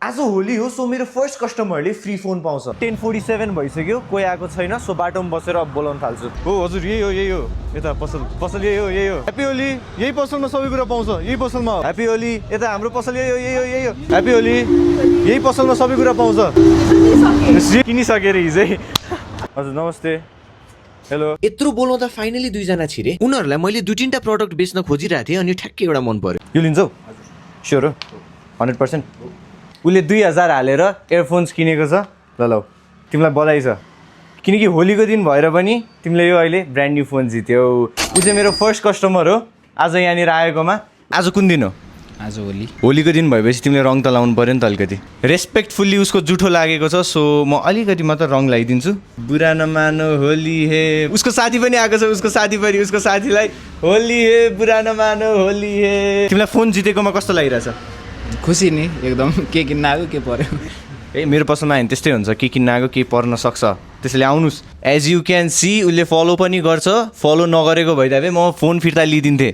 आज होली हो सो मेरो फर्स्ट कस्टमरले फ्री फोन पाउँछ 10:47 भइसक्यो कोही आएको छैन सो बाटोमा बसेर अब बोलाउन थाल्छु हो हजुर यही हो यता पसल यही हो ह्याप्पी होली यही पसलमा सबै कुरा पाउँछ यही पसलमा ह्याप्पी होली यता हाम्रो पसल यही हो ह्याप्पी होली यही पसलमा सबै कुरा पाउँछ किनिसकेर हिजै हजुर नमस्ते हेलो यत्रो बोलाउँदा फाइनली दुईजना छिरे उनीहरूलाई मैले 2-3टा प्रडक्ट बेच्न खोजिरहेको थिएँ अनि ठ्याक्कै एउटा मन पर्यो यो लिन्छौ स्योर हो 100%। उसले 2000 हालेर एयरफोन्स किनेको छ ल तिमीलाई बधाई छ किनकि होलीको दिन भएर पनि तिमीले यो अहिले ब्रान्ड न्यू फोन जित्यौ ऊ चाहिँ मेरो फर्स्ट कस्टमर हो आज यहाँनिर आएकोमा आज कुन दिन हो आज होली होलीको दिन भएपछि तिमीले रङ त लाउनु पऱ्यो नि त अलिकति रेस्पेक्टफुल्ली उसको जुठो लागेको छ सो म अलिकति मात्र रङ लगाइदिन्छु बुरा नमानो होली हे उसको साथी पनि आएको छ उसको साथी पनि उसको साथीलाई होली हे बुरा नमानो होली हे तिमीलाई फोन जितेकोमा कस्तो लागिरहेछ खुसी नि एकदम के किन्न आयो के पर्यो ए मेरो पसलमा आयो भने त्यस्तै हुन्छ के किन्न आएको के पर्न सक्छ त्यसैले आउनुहोस् एज यु क्यान सी उसले फलो पनि गर्छ फलो नगरेको भइदिए म फोन फिर्ता लिइदिन्थेँ